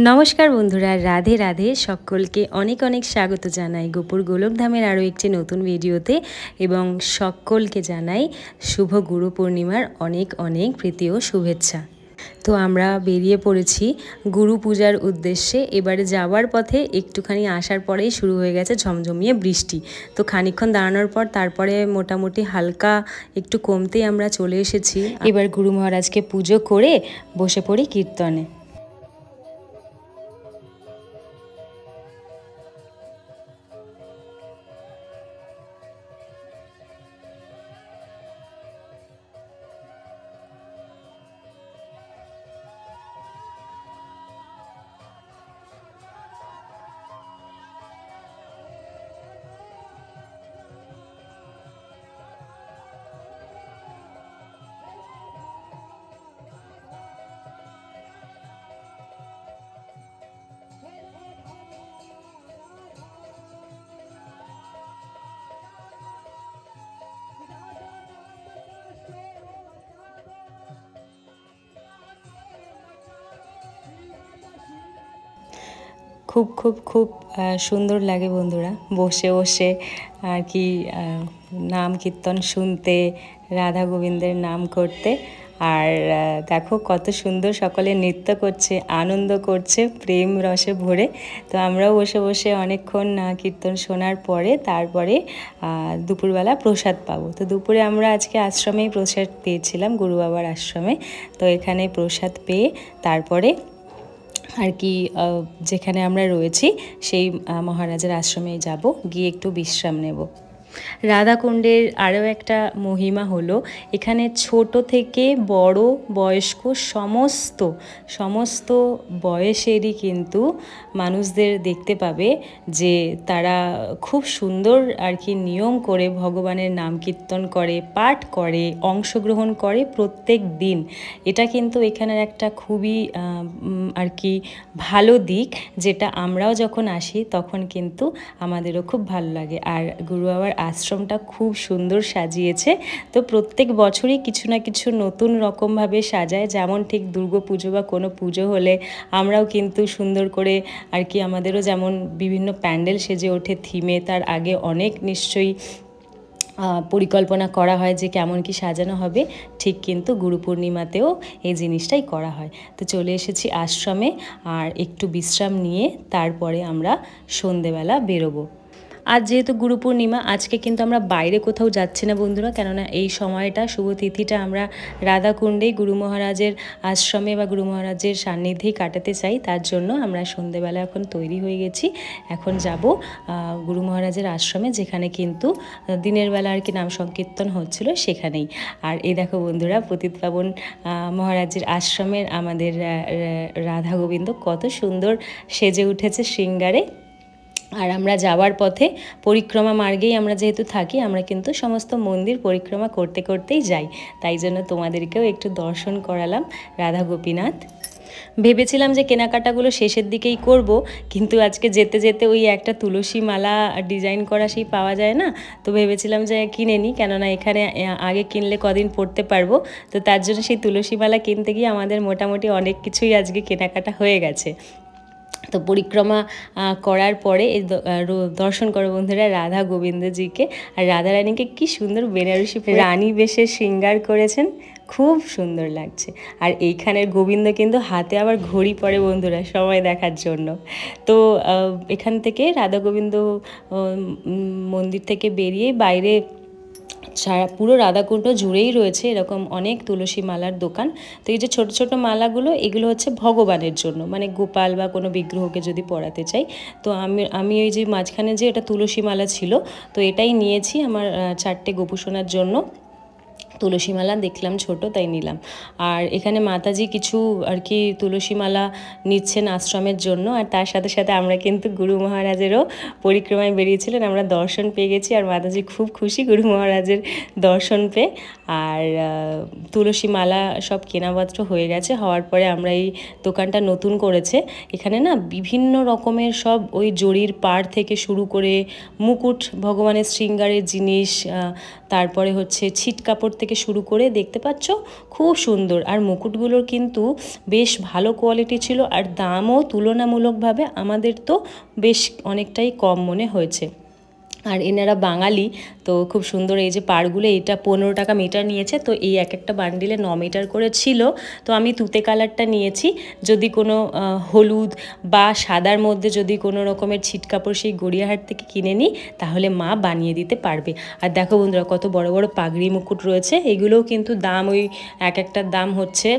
नमस्कार बंधुरा राधे राधे सकलके अनेक अनेक स्वागत जानाई गोपुर गोलकधामेर आरो एकटी नतून भिडियोते एबं सकलके जानाई शुभ गुरु पूर्णिमार अनेक अनेक प्रीति ओ शुभेच्छा। तो आमरा बेरिये पड़ेछि गुरु पूजार उद्देश्ये। एबारे जावार पथे एकटुखानी आसार परेई शुरू हये गेছে झमझमिয়ে बृष्टि। तो खानिकक्षण दाঁড়ানোর পর তারপরে মোটামুটি হালকা একটু কমতেই আমরা চলে এসেছি। এবার গুরু মহারাজকে পুজো করে বসে পড়ি কীর্তনে। खूब खूब खूब सुंदर लागे बंधुरा बसे बसे আর কি नाम कीर्तन सुनते राधा गोविंदेर नाम करते और देखो कत सुंदर सकले नृत्य करছে आनंद करছে प्रेम रसे भरे। तो आमराও बसे बसे अनेकक्षण कीर्तन शोनार परे तारपरे दुपुरबेला प्रसाद पाबो। तो दुपुरे आमरा आजके आश्रमेই प्रसाद पेয়েছিলাম गुरु बाबार आश्रमे। तो एखाने प्रसाद पेয়ে तारपरे আর কি যেখানে আমরা রয়েছি সেই মহারাজের আশ্রমে যাব, গিয়ে একটু বিশ্রাম নেব। রাধাকুণ্ডের আরও একটা মহিমা হলো এখানে ছোট থেকে বড় বয়স্ক সমস্ত বয়সেরই কিন্তু মানুষদের দেখতে পাবে যে তারা খুব সুন্দর আর কি নিয়ম করে ভগবানের নাম কীর্তন করে, পাঠ করে, অংশগ্রহণ করে প্রত্যেক দিন। এটা কিন্তু এখানের একটা খুবই আর কি ভালো দিক, যেটা আমরাও যখন আসি তখন কিন্তু আমাদেরও খুব ভালো লাগে। আর গুরু বাবার আশ্রমটা খুব সুন্দর সাজিয়েছে। তো প্রত্যেক বছরই কিছু না কিছু নতুন রকমভাবে সাজায়, যেমন ঠিক দুর্গা পুজো বা কোনো পুজো হলে আমরাও কিন্তু সুন্দর করে আর কি আমাদেরও যেমন বিভিন্ন প্যান্ডেল সেজে ওঠে থিমে, তার আগে অনেক নিশ্চয়ই পরিকল্পনা করা হয় যে কেমন কি সাজানো হবে, ঠিক কিন্তু গুরু পূর্ণিমাতেও এই জিনিসটাই করা হয়। তো চলে এসেছি আশ্রমে আর একটু বিশ্রাম নিয়ে তারপরে আমরা সন্ধেবেলা বেরোবো। আজ যেহেতু গুরু পূর্ণিমা, আজকে কিন্তু আমরা বাইরে কোথাও যাচ্ছি না বন্ধুরা, কেননা এই সময়টা শুভ তিথিটা আমরা রাধাকুণ্ডেই গুরু মহারাজের আশ্রমে বা গুরু মহারাজের সান্নিধ্যেই কাটাতে চাই। তার জন্য আমরা সন্ধেবেলা এখন তৈরি হয়ে গেছি, এখন যাব গুরু মহারাজের আশ্রমে, যেখানে কিন্তু দিনের বেলা আর কি নাম সংকীর্তন হচ্ছিল সেখানেই। আর এই দেখো বন্ধুরা, পতিত পাবন মহারাজের আশ্রমের আমাদের রাধা গোবিন্দ কত সুন্দর সেজে উঠেছে শৃঙ্গারে। আর আমরা যাওয়ার পথে পরিক্রমা মার্গেই আমরা যেহেতু থাকি, আমরা কিন্তু সমস্ত মন্দির পরিক্রমা করতে করতেই যাই। তাই জন্য তোমাদেরকেও একটু দর্শন করালাম রাধা গোপীনাথ। ভেবেছিলাম যে কেনাকাটাগুলো শেষের দিকেই করব, কিন্তু আজকে যেতে যেতে ওই একটা তুলসী মালা ডিজাইন করা সেই পাওয়া যায় না, তো ভেবেছিলাম যে কিনে নিই, কেননা এখানে আগে কিনলে কদিন পরতে পারবো। তো তার জন্য সেই তুলসী মালা কিনতে গিয়ে আমাদের মোটামুটি অনেক কিছুই আজকে কেনাকাটা হয়ে গেছে। তো পরিক্রমা করার পরে দর্শন করো বন্ধুরা রাধা গোবিন্দজিকে। আর রাধা রানীকে কি সুন্দর বেনারসি রানী বেশে শৃঙ্গার করেছেন, খুব সুন্দর লাগছে। আর এইখানের গোবিন্দ কিন্তু হাতে আবার ঘড়ি পরে বন্ধুরা সময় দেখার জন্য। তো এখান থেকে রাধা গোবিন্দ মন্দির থেকে বেরিয়ে বাইরে সারা পুরো রাধাকুণ্ড জুড়েই রয়েছে এরকম অনেক তুলসী মালার দোকান। তো এই যে ছোট ছোট মালাগুলো, এগুলো হচ্ছে ভগবানের জন্য, মানে গোপাল বা কোনো বিগ্রহকে যদি পরাতে চাই। তো আমি ওই যে মাঝখানে যে এটা তুলসী মালা ছিল, তো এটাই নিয়েছি আমার 4টে গোপুসোনার জন্য। তুলসী মালা দেখলাম ছোট, তাই নিলাম। আর এখানে মাতাজি কিছু আর কি তুলসী মালা নিচ্ছেন আশ্রমের জন্য। আর তার সাথে সাথে আমরা কিন্তু গুরু মহারাজেরও পরিক্রমায় বেরিয়েছিলেন, আমরা দর্শন পেয়ে গেছি। আর মাতাজি খুব খুশি গুরু মহারাজের দর্শন পেয়ে। আর তুলসী মালা সব কেনাপত্র হয়ে গেছে, হওয়ার পরে আমরা এই দোকানটা নতুন করেছে, এখানে না বিভিন্ন রকমের সব ওই জরির পাড় থেকে শুরু করে মুকুট, ভগবানের শৃঙ্গারের জিনিস, তারপরে হচ্ছে ছিট কাপড় থেকে শুরু করে দেখতে পাচ্ছ খুব সুন্দর। আর মুকুটগুলোর কিন্তু বেশ ভালো কোয়ালিটি ছিল, আর দামও তুলনামূলকভাবে আমাদের তো বেশ অনেকটাই কম মনে হয়েছে। আর এনারা বাঙালি, তো খুব সুন্দর। এই যে পাড়গুলো, এটা 15 টাকা মিটার নিয়েছে। তো এই এক একটা বান্ডিলে 9 মিটার করে ছিল। তো আমি তুতে কালারটা নিয়েছি। যদি কোনো হলুদ বা সাদার মধ্যে যদি কোনো রকমের ছিটকাপড় সেই গড়িয়াহাট থেকে কিনে নিই, তাহলে মা বানিয়ে দিতে পারবে। আর দেখো বন্ধুরা, কত বড় বড় পাগড়ি মুকুট রয়েছে। এগুলোও কিন্তু দাম ওই এক একটার দাম হচ্ছে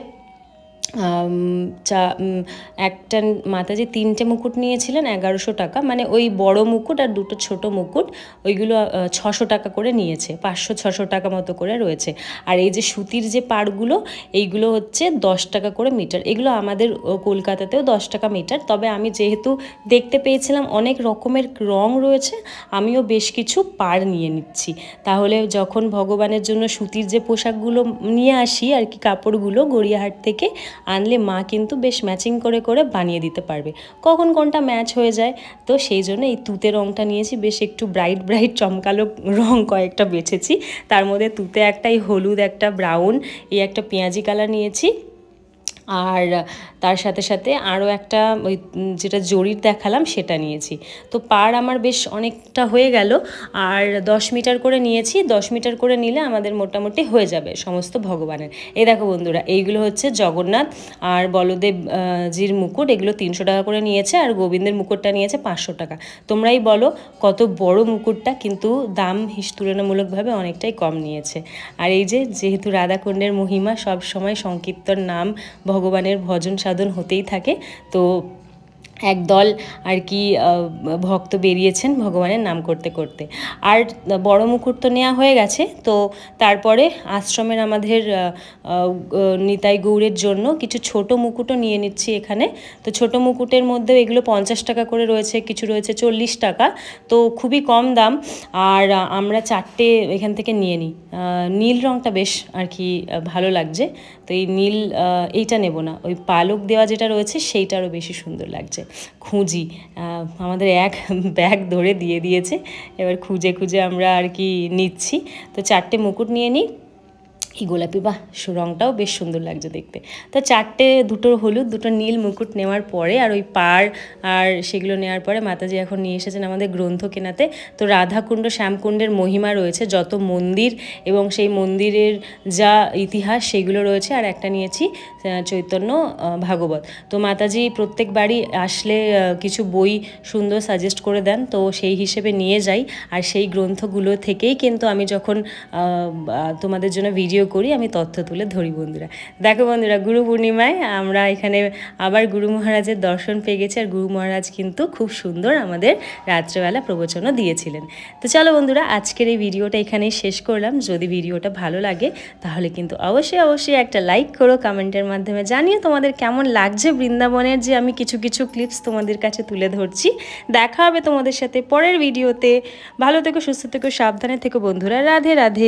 একটা মাতাজি 3টে মুকুট নিয়েছিলেন 1100 টাকা, মানে ওই বড় মুকুট আর দুটো ছোট মুকুট, ওইগুলো 600 টাকা করে নিয়েছে। 500-600 টাকা মতো করে রয়েছে। আর এই যে সুতির যে পাড়গুলো, এইগুলো হচ্ছে 10 টাকা করে মিটার। এগুলো আমাদের কলকাতাতেও 10 টাকা মিটার। তবে আমি যেহেতু দেখতে পেয়েছিলাম অনেক রকমের রং রয়েছে, আমিও বেশ কিছু পাড় নিয়ে নিচ্ছি। তাহলে যখন ভগবানের জন্য সুতির যে পোশাকগুলো নিয়ে আসি আর কি, কাপড়গুলো গড়িয়াহাট থেকে আনলে মা কিন্তু বেশ ম্যাচিং করে করে বানিয়ে দিতে পারবে, কখন কোনটা ম্যাচ হয়ে যায়। তো সেই জন্য এই তুতে রঙটা নিয়েছি, বেশ একটু ব্রাইট ব্রাইট চমকালো রং কয়েকটা বেছেছি। তার মধ্যে তুতে একটাই, হলুদ একটা, ব্রাউন, এই একটা পেঁয়াজি কালার নিয়েছি। আর তার সাথে সাথে আরও একটা ওই যেটা জরির দেখালাম সেটা নিয়েছি। তো পাড় আমার বেশ অনেকটা হয়ে গেল। আর 10 মিটার করে নিয়েছি। 10 মিটার করে নিলে আমাদের মোটামুটি হয়ে যাবে সমস্ত ভগবানের। এই দেখো বন্ধুরা, এইগুলো হচ্ছে জগন্নাথ আর বলদেব জির মুকুট। এগুলো 300 টাকা করে নিয়েছে। আর গোবিন্দের মুকুটটা নিয়েছে 500 টাকা। তোমরাই বলো কত বড় মুকুটটা, কিন্তু দাম তুলনামূলকভাবে অনেকটাই কম নিয়েছে। আর এই যে যেহেতু রাধাকুণ্ডের মহিমা, সব সময় সংকীর্তন নাম ভগবানের ভজন সাধন হতেই থাকে। তো একদল আর কি ভক্ত বেরিয়েছেন ভগবানের নাম করতে করতে। আর বড় মুকুট তো নেওয়া হয়ে গেছে। তো তারপরে আশ্রমের আমাদের নিতাই গৌরের জন্য কিছু ছোট মুকুটও নিয়ে নিচ্ছি এখানে। তো ছোট মুকুটের মধ্যেও এগুলো 50 টাকা করে রয়েছে, কিছু রয়েছে 40 টাকা। তো খুবই কম দাম। আর আমরা 4টে এখান থেকে নিয়ে নিই। নীল রঙটা বেশ আর কি ভালো লাগছে। তো এই নীল, এইটা নেব না, ওই পালক দেওয়া যেটা রয়েছে সেইটারও বেশি সুন্দর লাগছে। খুঁজি, আমাদের এক ব্যাগ ধরে দিয়ে দিয়েছে, এবার খুঁজে খুঁজে আমরা আর কি নিচ্ছি। তো 4টে মুকুট নিয়ে নিই। এই গোলাপি, বাহ, রঙটাও বেশ সুন্দর লাগছে দেখতে। তো 4টে, দুটো হলুদ, দুটো নীল মুকুট নেওয়ার পরে আর ওই পাড় আর সেগুলো নেওয়ার পরে মাতাজি এখন নিয়ে এসেছেন আমাদের গ্রন্থ কেনাতে। তো রাধাকুণ্ড শ্যামকুণ্ডের মহিমা রয়েছে, যত মন্দির এবং সেই মন্দিরের যা ইতিহাস সেগুলো রয়েছে। আর একটা নিয়েছি চৈতন্য ভাগবত। তো মাতাজি প্রত্যেকবারই আসলে কিছু বই সুন্দর সাজেস্ট করে দেন, তো সেই হিসেবে নিয়ে যাই। আর সেই গ্রন্থগুলো থেকেই কিন্তু আমি যখন তোমাদের জন্য ভিডিও করি, আমি তথ্য তুলে ধরি বন্ধুরা। দেখো বন্ধুরা, গুরু পূর্ণিমায় আমরা এখানে আবার গুরু মহারাজের দর্শন পেয়ে গেছি। আর গুরু মহারাজ কিন্তু খুব সুন্দর আমাদের রাত্রেবেলা প্রবচনও দিয়েছিলেন। তো চলো বন্ধুরা, আজকের এই ভিডিওটা এখানেই শেষ করলাম। যদি ভিডিওটা ভালো লাগে তাহলে কিন্তু অবশ্যই অবশ্যই একটা লাইক করো, কমেন্টের মাধ্যমে জানিয়ে তোমাদের কেমন লাগছে বৃন্দাবনের যে আমি কিছু কিছু ক্লিপস তোমাদের কাছে তুলে ধরছি। দেখা হবে তোমাদের সাথে পরের ভিডিওতে। ভালো থেকো, সুস্থ থেকো, সাবধানে থেকো বন্ধুরা। রাধে রাধে।